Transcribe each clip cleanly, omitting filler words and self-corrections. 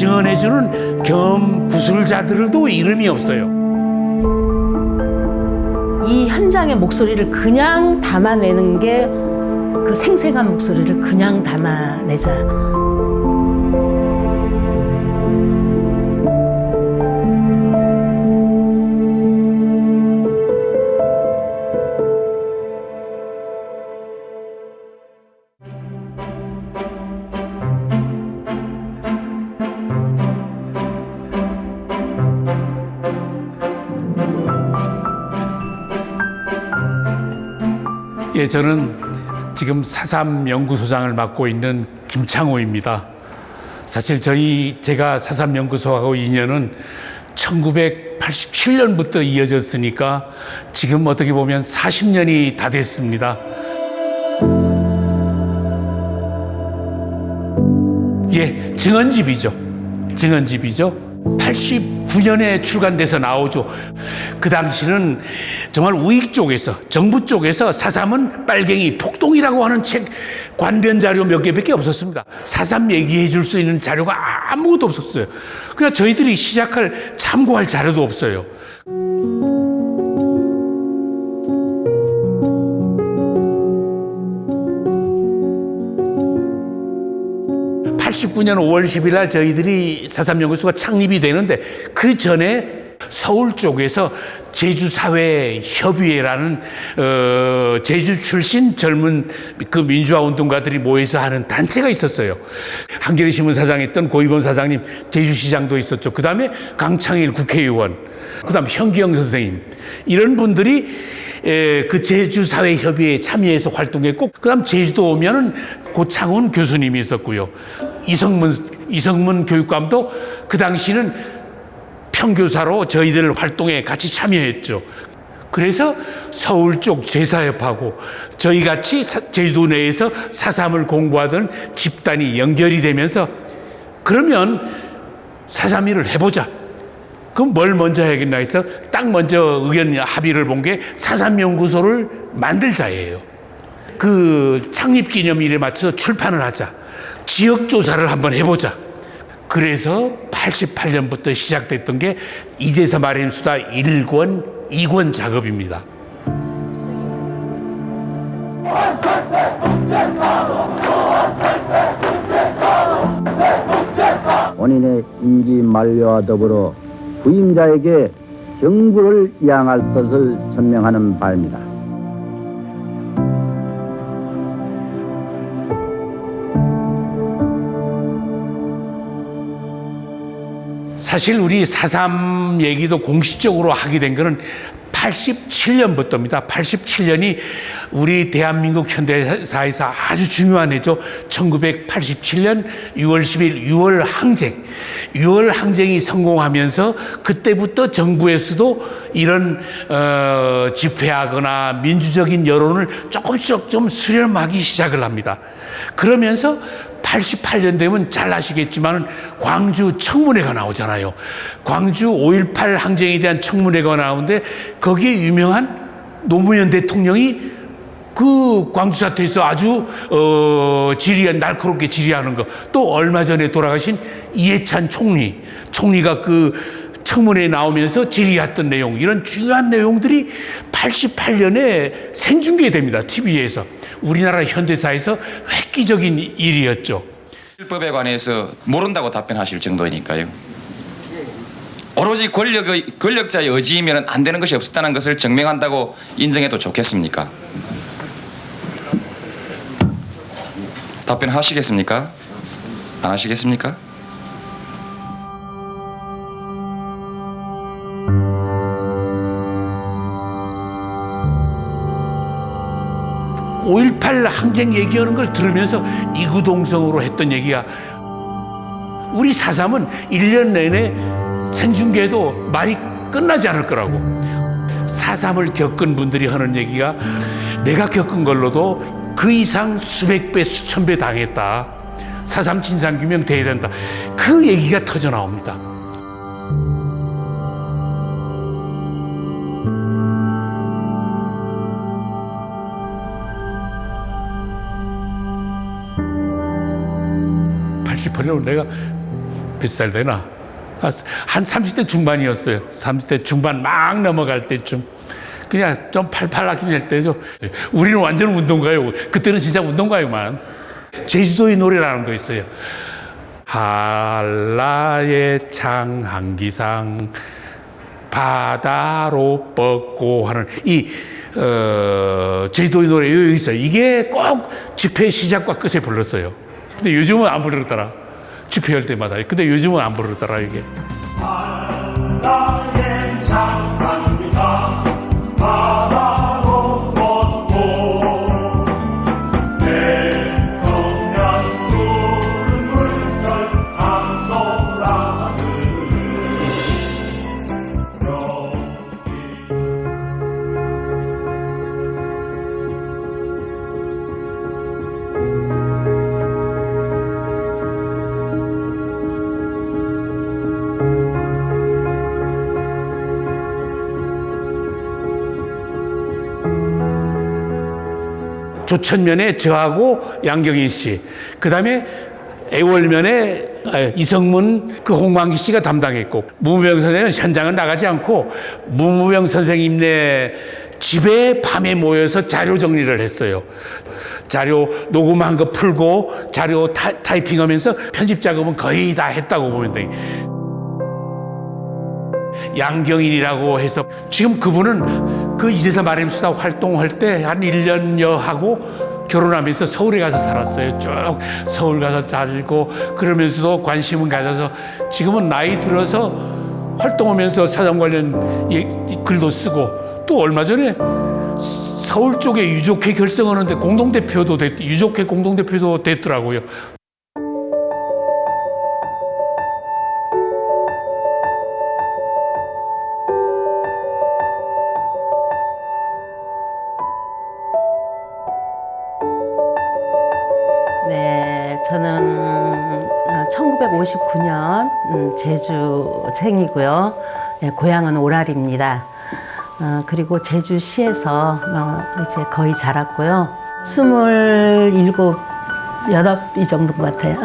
증언해주는 겸 구술자들도 이름이 없어요. 이 현장의 목소리를 그냥 담아내는 게 그 생생한 목소리를 그냥 담아내자. 예, 저는 지금 4.3 연구소장을 맡고 있는 김창호입니다. 사실 제가 4.3 연구소하고 인연은 1987년부터 이어졌으니까 지금 어떻게 보면 40년이 다 됐습니다. 예, 증언집이죠. 89년에 출간돼서 나오죠. 그 당시는 정말 우익 쪽에서, 정부 쪽에서 4.3은 빨갱이, 폭동이라고 하는 책 관변 자료 몇 개밖에 없었습니다. 4.3 얘기해 줄 수 있는 자료가 아무것도 없었어요. 그냥 저희들이 참고할 자료도 없어요. (89년 5월 10일) 날 저희들이 4.3 연구소가 창립이 되는데, 그 전에 서울 쪽에서 제주사회협의회라는 제주 출신 젊은 그 민주화 운동가들이 모여서 하는 단체가 있었어요. 한겨레 신문 사장했던 고이범 사장님, 제주시장도 있었죠. 그 다음에 강창일 국회의원, 그 다음 현기영 선생님, 이런 분들이 그 제주사회협의회에 참여해서 활동했고, 그 다음 제주도 오면은 고창훈 교수님이 있었고요. 이성문 교육감도 그 당시는 평교사로 저희들 활동에 같이 참여했죠. 그래서 서울 쪽 제사협하고 저희같이 제주도 내에서 4.3을 공부하던 집단이 연결이 되면서, 그러면 4.3일을 해보자. 그럼 뭘 먼저 해야겠나 해서 딱 먼저 의견 합의를 본 게 4.3 연구소를 만들자예요. 그 창립 기념일에 맞춰서 출판을 하자. 지역 조사를 한번 해보자. 그래서 88년부터 시작됐던 게 이제서 말하는 수다 1권, 2권 작업입니다. 본인의 임기 만료와 더불어 부임자에게 정부를 이양할 것을 천명하는 바입니다. 사실 우리 4.3 얘기도 공식적으로 하게 된 거는 87년부터입니다. 87년이 우리 대한민국 현대사에서 아주 중요한 해죠. 1987년 6월 10일 6월 항쟁. 6월 항쟁이 성공하면서 그때부터 정부에서도 이런 집회하거나 민주적인 여론을 조금씩 좀 수렴하기 시작을 합니다. 그러면서 88년 되면 잘 아시겠지만 광주 청문회가 나오잖아요. 광주 5.18 항쟁에 대한 청문회가 나오는데, 거기에 유명한 노무현 대통령이 그 광주 사태에서 아주 날카롭게 질의하는 거, 또 얼마 전에 돌아가신 이해찬 총리가 그 청문회에 나오면서 질의했던 내용, 이런 중요한 내용들이 88년에 생중계됩니다. TV에서. 우리나라 현대사에서 획기적인 일이었죠. 법에 관해서 모른다고 답변하실 정도이니까요. 오로지 권력자의 의지이면 안 되는 것이 없었다는 것을 증명한다고 인정해도 좋겠습니까? 답변하시겠습니까? 안 하시겠습니까? 5.18 항쟁 얘기하는 걸 들으면서 이구동성으로 했던 얘기가, 우리 4.3은 1년 내내 생중계도 말이 끝나지 않을 거라고. 4.3을 겪은 분들이 하는 얘기가, 내가 겪은 걸로도 그 이상 수백 배, 수천 배 당했다. 4.3 진상규명 돼야 된다. 그 얘기가 터져 나옵니다. 내가 몇 살 되나? 한 30대 중반이었어요. 30대 중반 막 넘어갈 때쯤. 그냥 좀 팔팔하긴 할 때죠. 우리는 완전 운동가요. 그때는 진짜 운동가요만. 제주도의 노래라는 거 있어요. 한라의 창한기상 바다로 뻗고 하는 이 제주도의 노래 여기 있어요. 이게 꼭 집회 시작과 끝에 불렀어요. 근데 요즘은 안 부르더라. 집회할 때마다. 근데 요즘은 안 부르더라 이게. 한라의 창한기상 바다로 뻗고 태평양 푸른 물결 강노라들 조천면에 저하고 양경인 씨, 그 다음에 애월면에 이성문 그 홍만기 씨가 담당했고, 무무병 선생은 현장은 나가지 않고 무무병 선생님네 집에 밤에 모여서 자료 정리를 했어요. 자료 녹음한 거 풀고 자료 타이핑하면서 편집 작업은 거의 다 했다고 보면 돼요. 양경인이라고 해서 지금 그분은 그 이제서 말하는 수다 활동할 때 한 1년여 하고 결혼하면서 서울에 가서 살았어요. 쭉 서울 가서 살고 그러면서도 관심은 가져서 지금은 나이 들어서 활동하면서 사장 관련 글도 쓰고, 또 얼마 전에 서울 쪽에 유족회 결성하는데 유족회 공동대표도 됐더라고요. 네, 저는 1959년 제주생이고요. 네, 고향은 오라리입니다. 그리고 제주시에서 이제 거의 자랐고요. 27, 8 이 정도인 것 같아요.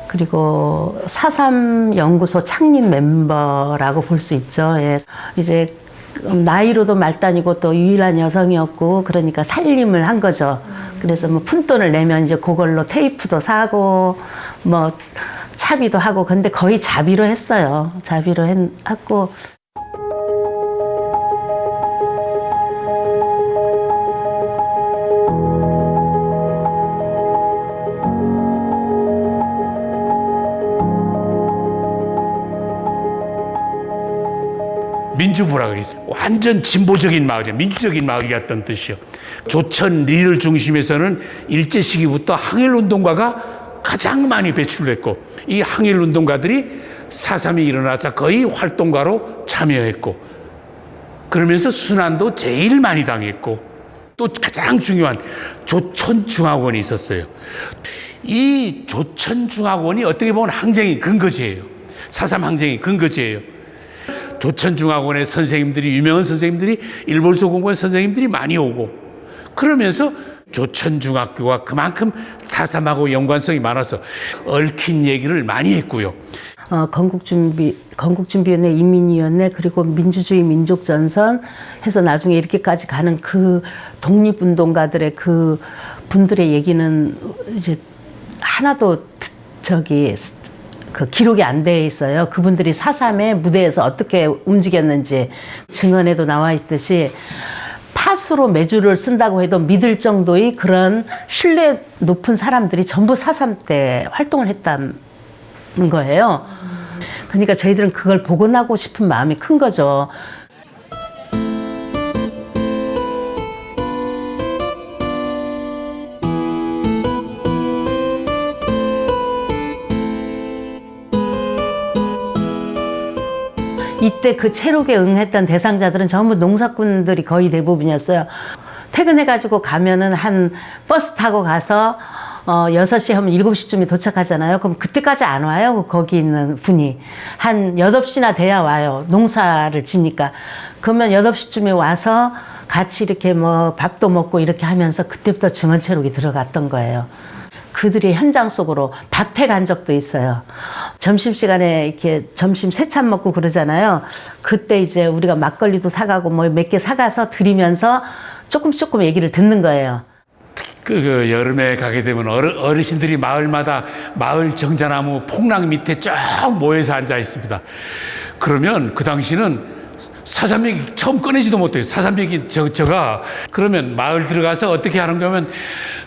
그리고 4.3 연구소 창립 멤버라고 볼 수 있죠. 예. 이제 나이로도 말단이고 또 유일한 여성이었고, 그러니까 살림을 한 거죠. 그래서 뭐 푼돈을 내면 이제 그걸로 테이프도 사고 뭐 차비도 하고, 근데 거의 자비로 했어요. 자비로 했고. 민주부라 그랬어요. 완전 진보적인 마을이에요. 민주적인 마을이었던 뜻이요. 조천 리를 중심에서는 일제 시기부터 항일운동가가 가장 많이 배출됐고, 이 항일운동가들이 4.3이 일어나자 거의 활동가로 참여했고, 그러면서 순환도 제일 많이 당했고, 또 가장 중요한 조천중학원이 있었어요. 이 조천중학원이 어떻게 보면 항쟁의 근거지예요. 4.3 항쟁의 근거지예요. 조천중학원의 선생님들이, 유명한 선생님들이, 일본서 공부한 선생님들이 많이 오고, 그러면서 조천중학교가 그만큼 4.3하고 연관성이 많아서 얽힌 얘기를 많이 했고요. 건국준비위원회, 인민위원회, 그리고 민주주의 민족전선 해서 나중에 이렇게까지 가는 그 독립운동가들의 그 분들의 얘기는 이제 하나도 그 기록이 안 돼 있어요. 그분들이 4.3의 무대에서 어떻게 움직였는지. 증언에도 나와 있듯이 팥으로 매주를 쓴다고 해도 믿을 정도의 그런 신뢰 높은 사람들이 전부 4.3 때 활동을 했다는 거예요. 그러니까 저희들은 그걸 복원하고 싶은 마음이 큰 거죠. 이때 그 체록에 응했던 대상자들은 전부 농사꾼들이 거의 대부분이었어요. 퇴근해가지고 가면은 한 버스 타고 가서 6시 하면 7시쯤에 도착하잖아요. 그럼 그때까지 안 와요. 거기 있는 분이. 한 8시나 돼야 와요. 농사를 지니까. 그러면 8시쯤에 와서 같이 이렇게 뭐 밥도 먹고 이렇게 하면서 그때부터 증언체록이 들어갔던 거예요. 그들이 현장 속으로 밭에 간 적도 있어요. 점심시간에 이렇게 점심 세찬 먹고 그러잖아요. 그때 이제 우리가 막걸리도 사가고 뭐 몇 개 사가서 드리면서 조금 얘기를 듣는 거예요. 그 여름에 가게 되면 어르신들이 마을마다 마을 정자나무 폭락 밑에 쭉 모여서 앉아 있습니다. 그러면 그 당시는 사삼얘기 처음 꺼내지도 못해요. 사삼얘기 저가 그러면 마을 들어가서 어떻게 하는 거면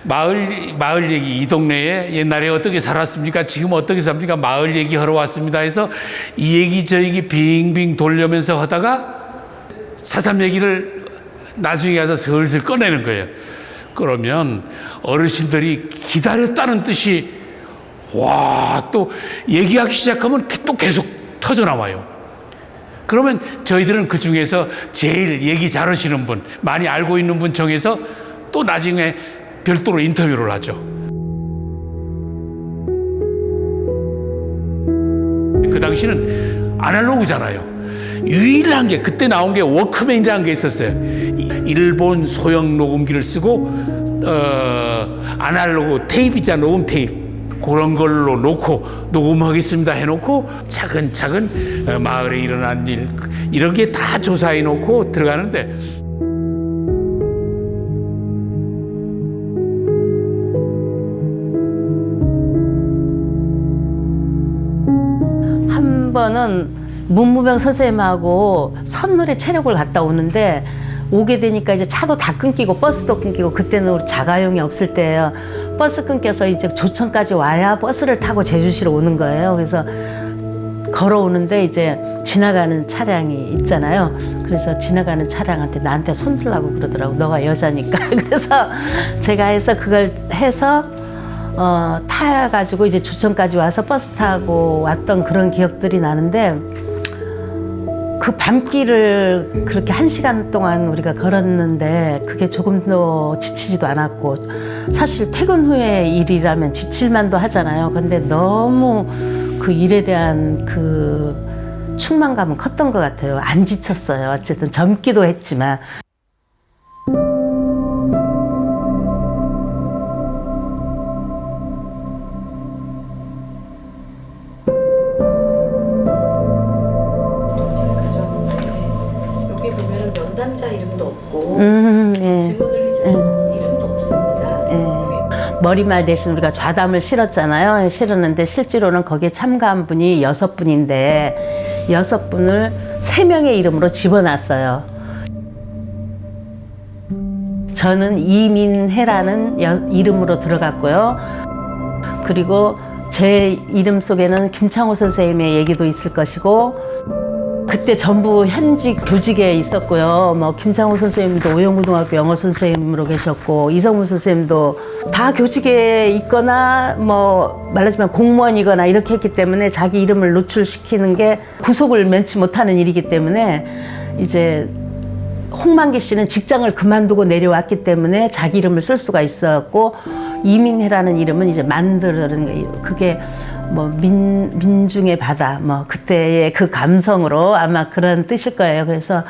마을 얘기, 이 동네에 옛날에 어떻게 살았습니까? 지금 어떻게 삽니까? 마을 얘기 하러 왔습니다 해서 이 얘기 저 얘기 빙빙 돌려면서 하다가 사삼 얘기를 나중에 가서 슬슬 꺼내는 거예요. 그러면 어르신들이 기다렸다는 뜻이 와, 또 얘기하기 시작하면 또 계속 터져나와요. 그러면 저희들은 그 중에서 제일 얘기 잘하시는 분, 많이 알고 있는 분 정해서 또 나중에 별도로 인터뷰를 하죠. 그 당시는 아날로그잖아요. 유일한 게 그때 나온 게 워크맨이라는 게 있었어요. 일본 소형 녹음기를 쓰고 아날로그 테이프이자 녹음 테이프 그런 걸로 놓고 녹음하겠습니다 해놓고 차근차근 마을에 일어난 일 이런 게 다 조사해 놓고 들어가는데 한 번은 문무병 선생님하고 선늘에 체력을 갔다 오는데 오게 되니까 이제 차도 다 끊기고 버스도 끊기고 그때는 우리 자가용이 없을 때예요. 버스 끊겨서 이제 조천까지 와야 버스를 타고 제주시로 오는 거예요. 그래서 걸어오는데 이제 지나가는 차량이 있잖아요. 그래서 지나가는 차량한테 나한테 손들라고 그러더라고. 너가 여자니까. 그래서 제가 해서 그걸 해서 타가지고 이제 조천까지 와서 버스 타고 왔던 그런 기억들이 나는데 그 밤길을 그렇게 1시간 동안 우리가 걸었는데 그게 조금도 지치지도 않았고 사실 퇴근 후에 일이라면 지칠만도 하잖아요. 근데 너무 그 일에 대한 그 충만감은 컸던 것 같아요. 안 지쳤어요. 어쨌든 젊기도 했지만. 여기 보면은 면담자 이름도 없고 예. 증언을 해주신 이름도 없습니다. 머리말 대신 우리가 좌담을 실었잖아요. 실었는데 실제로는 거기에 참가한 분이 6분인데 6분을 3명의 이름으로 집어놨어요. 저는 이민혜라는 이름으로 들어갔고요. 그리고 제 이름 속에는 김창호 선생님의 얘기도 있을 것이고 그때 전부 현직 교직에 있었고요. 뭐 김창호 선생님도 오영고등학교 영어 선생님으로 계셨고 이성문 선생님도 다 교직에 있거나 뭐 말하자면 공무원이거나 이렇게 했기 때문에 자기 이름을 노출시키는 게 구속을 면치 못하는 일이기 때문에 이제 홍만기 씨는 직장을 그만두고 내려왔기 때문에 자기 이름을 쓸 수가 있었고 이민혜라는 이름은 이제 만드는 거예요. 그게 뭐 민중의 바다 뭐 그때의 그 감성으로 아마 그런 뜻일 거예요. 그래서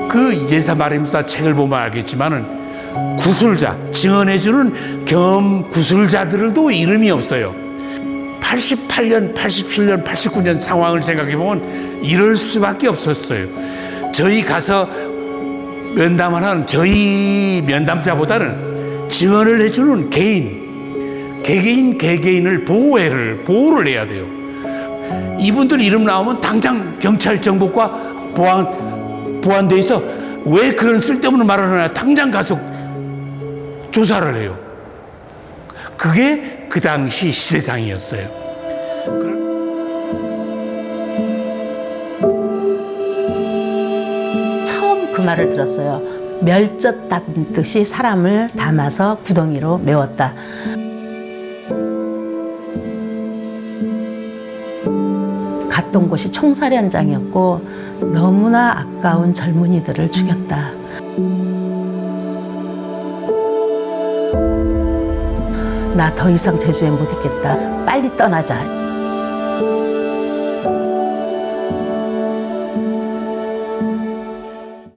그 이재사 말입니다. 책을 보면 알겠지만은 구술자, 증언해주는 겸 구술자들도 이름이 없어요. 88년, 87년, 89년 상황을 생각해보면 이럴 수밖에 없었어요. 저희 가서 면담하는 저희 면담자보다는 증언을 해주는 개개인을 보호를 해야 돼요. 이분들 이름 나오면 당장 경찰 정보과 보안대에서 왜 그런 쓸데없는 말을 하나 당장 가서 조사를 해요. 그게 그 당시 시대상이었어요. 처음 그 말을 들었어요. 멸젓 담듯이 사람을 담아서 구덩이로 메웠다. 갔던 곳이 총살 현장이었고 너무나 아까운 젊은이들을 죽였다. 나 더 이상 제주에 못 있겠다. 빨리 떠나자.